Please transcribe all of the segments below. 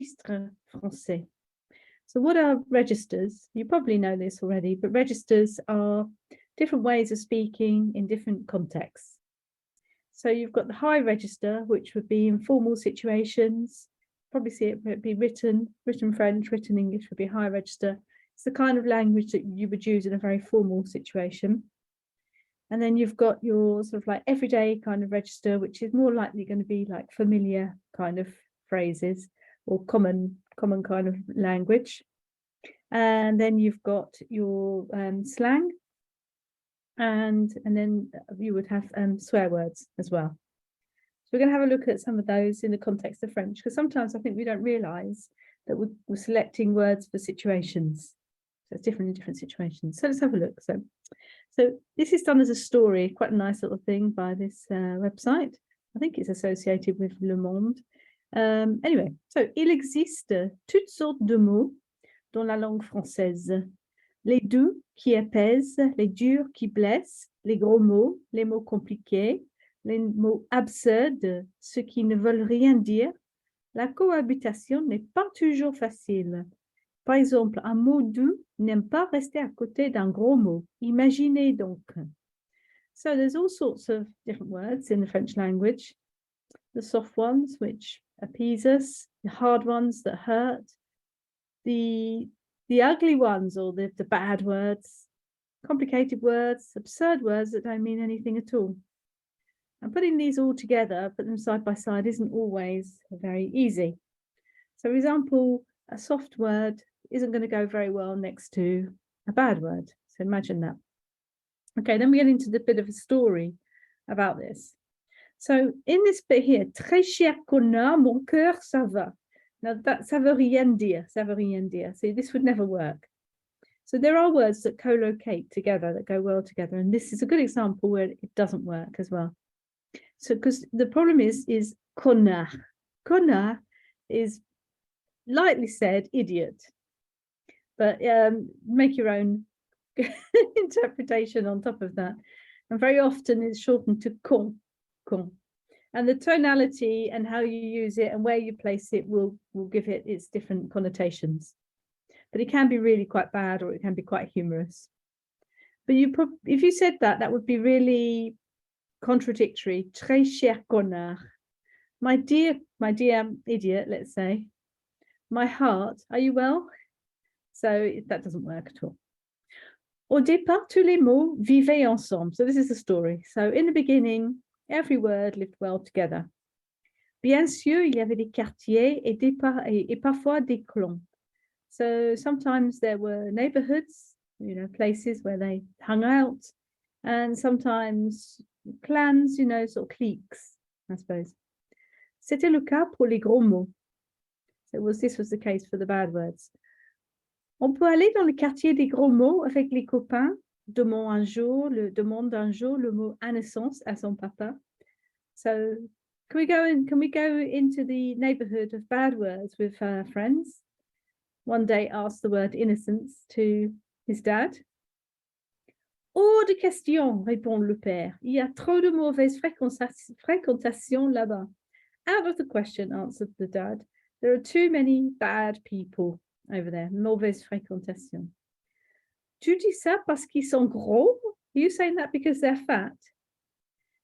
registres français. So what are registers? You probably know this already, but registers are different ways of speaking in different contexts. So you've got the high register, which would be in formal situations. Probably see it be written French, written English would be high register. It's the kind of language that you would use in a very formal situation. And then you've got your sort of like everyday kind of register, which is more likely going to be like familiar kind of phrases or common kind of language. And then you've got your slang, and then you would have swear words as well. So we're going to have a look at some of those in the context of French, because sometimes I think we don't realize that we're selecting words for situations. So it's different in different situations. So let's have a look. So this is done as a story, quite a nice little thing by this website. I think it's associated with Le Monde. Anyway, so il existe toutes sortes de mots dans la langue française. Les doux qui apaisent, les durs qui blessent, les gros mots, les mots compliqués, les mots absurdes, ceux qui ne veulent rien dire. La cohabitation n'est pas toujours facile. Par exemple, un mot doux n'aime pas rester à côté d'un gros mot. Imaginez donc. So there's all sorts of different words in the French language. The soft ones, which appease us, the hard ones that hurt, the ugly ones, or the bad words, complicated words, absurd words that don't mean anything at all. And putting these all together, put them side by side, isn't always very easy. So, for example, a soft word isn't going to go very well next to a bad word. So imagine that. Okay, then we get into the bit of a story about this. So in this bit here, très cher connard, mon cœur, ça va. Now that ça veut rien dire, ça veut rien dire. See, this would never work. So there are words that co-locate together, that go well together. And this is a good example where it doesn't work as well. So because the problem is connard. Connard is lightly said idiot, but make your own interpretation on top of that. And very often it's shortened to con. And the tonality and how you use it and where you place it will give it its different connotations. But it can be really quite bad, or it can be quite humorous. But if you said that would be really contradictory. Très cher connard. My dear idiot, let's say. My heart, are you well? So that doesn't work at all. Au départ, tous les mots vivaient ensemble. So this is the story. So in the beginning, every word lived well together. Bien sûr, il y avait des quartiers et parfois des clans. So sometimes there were neighborhoods, places where they hung out, and sometimes clans, sort of cliques, I suppose. C'était le cas pour les gros mots. So this was the case for the bad words. On peut aller dans le quartier des gros mots avec les copains. Demande un jour le mot à naissance à son papa. So can we go into the neighborhood of bad words with friends? One day asked the word innocence to his dad. Hors de question, répond le père. Il y a trop de mauvaise fréquentation là-bas. Out of the question, answered the dad. There are too many bad people over there. Mauvaise fréquentation. Tu dis ça parce qu'ils sont gros? Are you saying that because they're fat?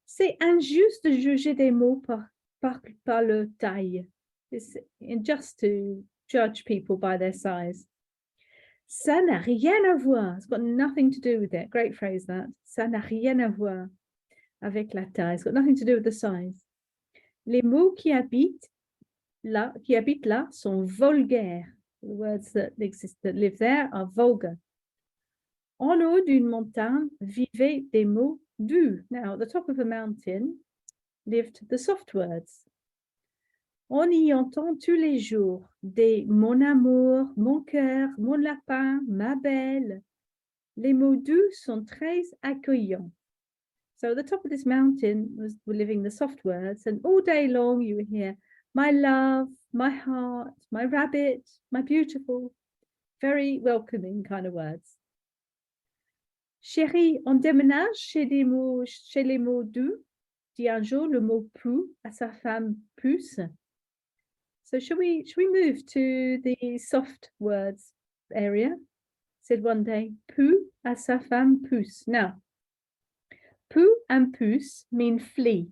C'est injuste de juger des mots par leur taille. It's unjust to judge people by their size. Ça n'a rien à voir. It's got nothing to do with it. Great phrase, that. Ça n'a rien à voir avec la taille. It's got nothing to do with the size. Les mots qui habitent là sont vulgaires. The words that live there are vulgar. En haut d'une montagne vivaient des mots doux. Now, at the top of a mountain lived the soft words. On y entend tous les jours des mon amour, mon cœur, mon lapin, ma belle. Les mots doux sont très accueillants. So at the top of this mountain were living the soft words, and all day long you would hear my love, my heart, my rabbit, my beautiful, very welcoming kind of words. Chérie, on déménage chez les mots doux, dit un jour le mot pou à sa femme Puce. So shall we move to the soft words area? Said one day, Pou à sa femme pousse. Now, Pou and pousse mean flee.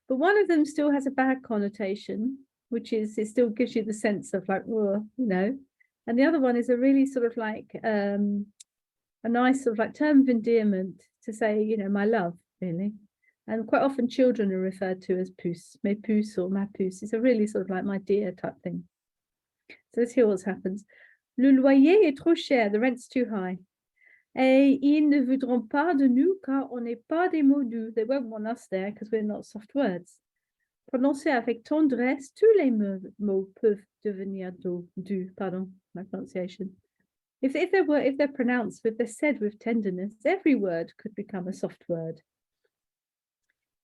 But one of them still has a bad connotation, which is it still gives you the sense of like, oh, you know. And the other one is a really sort of like a nice sort of like term of endearment to say, you know, my love, really. And quite often children are referred to as pousse, mes pouces or ma pouce. It's a really sort of like my dear type thing. So let's hear what happens. Le loyer est trop cher, the rent's too high. Et ils ne voudront pas de nous car on n'est pas des mots doux. They won't want us there because we're not soft words. Prononcez avec tendresse, tous les mots peuvent devenir doux. Pardon, my pronunciation. If they're pronounced, if they're said with tenderness, every word could become a soft word.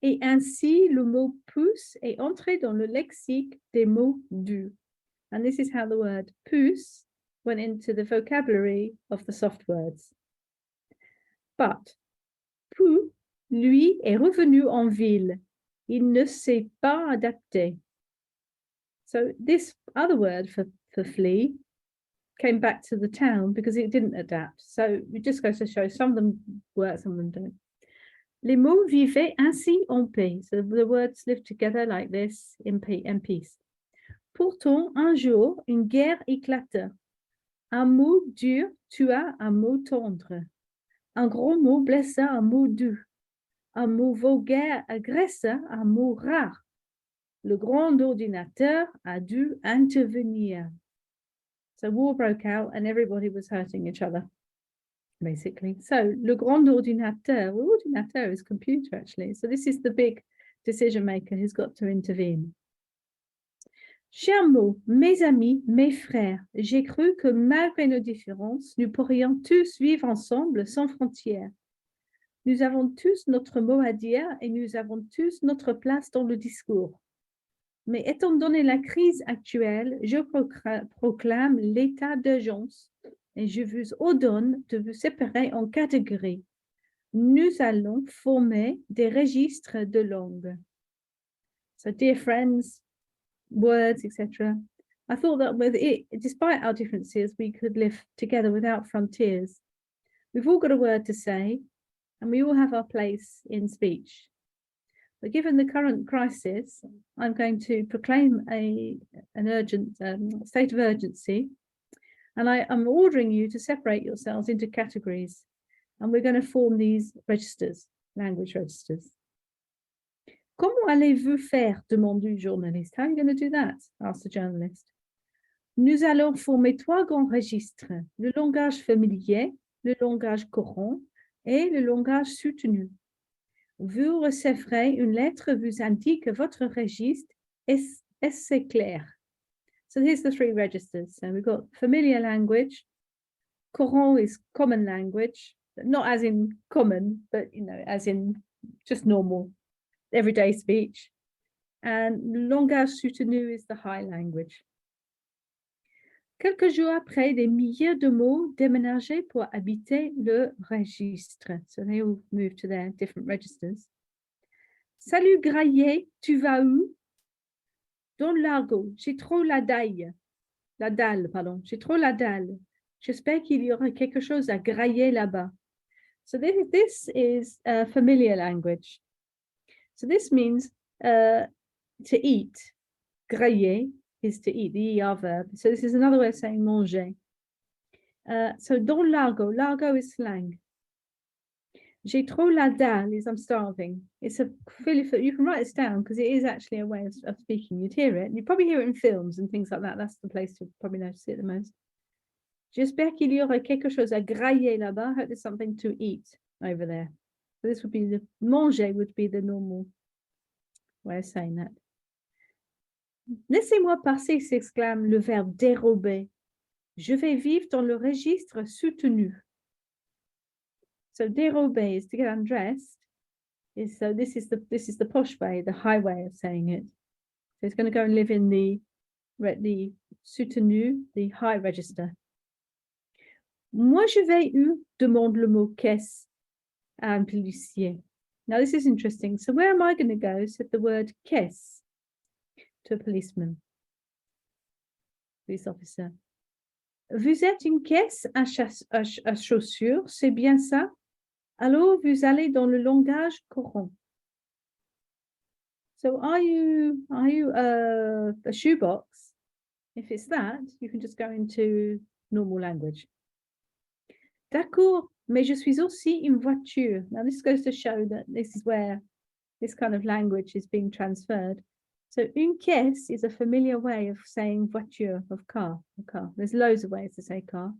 Et ainsi, le mot pouce est entré dans le lexique des mots doux. And this is how the word pouce went into the vocabulary of the soft words. But Pou, lui, est revenu en ville. Il ne s'est pas adapté. So this other word for flee came back to the town because it didn't adapt. So it just goes to show some of them work, some of them don't. Les mots vivaient ainsi en paix. So the words lived together like this in peace. Pourtant, un jour, une guerre éclata. Un mot dur tua un mot tendre. Un gros mot blessa un mot doux. Un mot vulgaire agressa un mot rare. Le grand ordinateur a dû intervenir. So war broke out and everybody was hurting each other, basically. So, le grand ordinateur, well, ordinateur is computer actually. So this is the big decision maker who's got to intervene. Chers mots, mes amis, mes frères, j'ai cru que malgré nos différences, nous pourrions tous vivre ensemble sans frontières. Nous avons tous notre mot à dire et nous avons tous notre place dans le discours. Mais étant donné la crise actuelle, je proclame l'état d'urgence et je vous ordonne de vous séparer en catégories. Nous allons former des registres de langue. So, dear friends, words, etc. I thought that with it, despite our differences, we could live together without frontiers. We've all got a word to say, and we all have our place in speech. But given the current crisis, I'm going to proclaim an urgent state of urgency, and I'm ordering you to separate yourselves into categories, and we're going to form these registers, language registers. Comment allez-vous faire? Demande le journaliste. How are you going to do that? Asked the journalist. Nous allons former 3 grands registres, le langage familier, le langage courant et le langage soutenu. Vous recevrez une lettre vous indique que votre registre est clair. So here's the 3 registers. So we've got familiar language, courant is common language, not as in common, but you know, as in just normal everyday speech. And langage soutenu is the high language. Quelques jours après, des milliers de mots déménageaient pour habiter le registre. So they all moved to their different registers. Salut Graillet, tu vas où? Dans l'argot, j'ai trop la dalle. J'ai trop la dalle. J'espère qu'il y aura quelque chose à grailler là-bas. So this is a familiar language. So this means to eat. Grailler is to eat, the ER verb. So this is another way of saying manger. So dans l'argot, l'argot is slang. J'ai trop la dalle is I'm starving. It's a you can write this down because it is actually a way of speaking. You'd hear it. You probably hear it in films and things like that. That's the place to probably notice it the most. J'espère qu'il y aura quelque chose à grailler là-bas. I hope there's something to eat over there. So this would be the manger would be the normal way of saying that. Laissez-moi passer, s'exclame le verbe dérober. Je vais vivre dans le registre soutenu. So dérober is to get undressed. So this is the posh way, the high way of saying it. So it's going to go and live in the soutenu, the high register. Moi je vais où? Demande le mot qu'est-ce à un policier. Now this is interesting. So where am I going to go? Said the word qu'est-ce to a policeman. police officer. Vous êtes une caisse à chaussures, c'est bien ça? Alors, vous allez dans le langage courant. So are you a shoebox? If it's that, you can just go into normal language. D'accord, mais je suis aussi une voiture. Now this goes to show that this is where this kind of language is being transferred. So une caisse is a familiar way of saying voiture, of car. There's loads of ways to say car.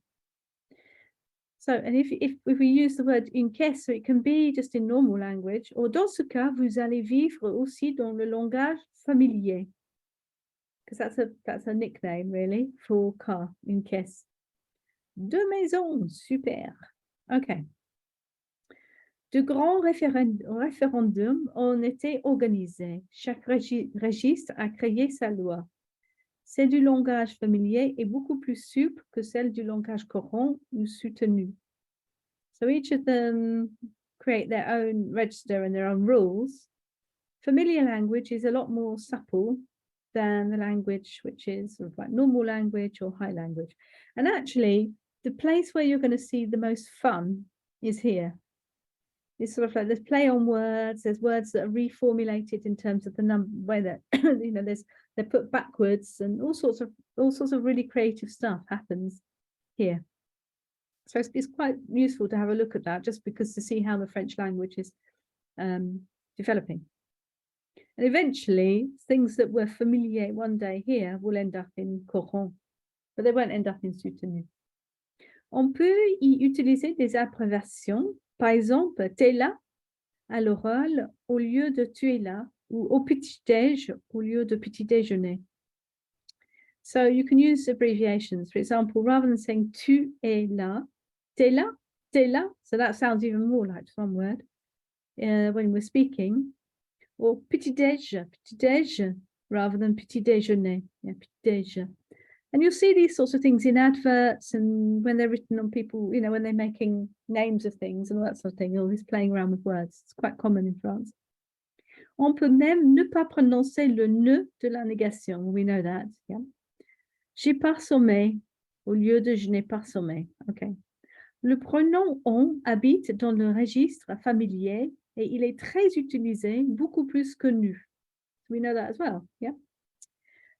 So, and if we use the word une caisse, so it can be just in normal language, or dans ce cas, vous allez vivre aussi dans le langage familier. Because that's a nickname really for car, une caisse. De maison, super. Okay. De grands référendums ont été organisés. Chaque registre a créé sa loi. Celle du langage familier est beaucoup plus souple que celle du langage courant ou soutenu. So each of them create their own register and their own rules. Familiar language is a lot more supple than the language which is sort of like normal language or high language. And actually, the place where you're going to see the most fun is here. It's sort of like there's play on words, there's words that are reformulated in terms of the way that they're put backwards, and all sorts of really creative stuff happens here. So it's quite useful to have a look at that, just because to see how the French language is developing. And eventually things that were familier one day here will end up in courant, but they won't end up in soutenu. On peut y utiliser des abbréviations. Par exemple, t'es là à l'oral au lieu de tu es là, ou au petit-déj au lieu de petit-déjeuner. So you can use abbreviations. For example, rather than saying tu es là, t'es là, t'es là. So that sounds even more like one word when we're speaking. Or petit-déj, rather than petit-déjeuner. Yeah, petit-déj. And you'll see these sorts of things in adverts and when they're written on people, when they're making names of things and all that sort of thing, all this playing around with words. It's quite common in France. On peut même ne pas prononcer le ne de la négation. We know that, yeah. J'ai pas sommeil au lieu de je n'ai pas sommeil. Okay. Le pronom on habite dans le registre familier et il est très utilisé, beaucoup plus que nu. We know that as well, yeah.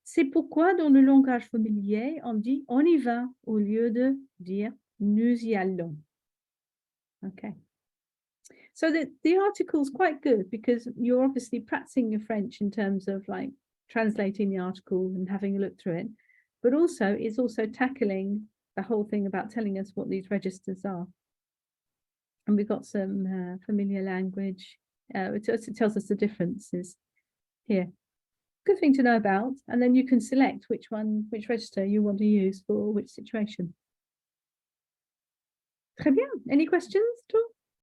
C'est pourquoi dans le langage familier, on dit on y va au lieu de dire nous y allons. Okay. So the article is quite good because you're obviously practicing your French in terms of like translating the article and having a look through it, but also it's also tackling the whole thing about telling us what these registers are. And we've got some familiar language. It tells us the differences here. Good thing to know about, and then you can select which register you want to use for which situation. Très bien. Any questions at all?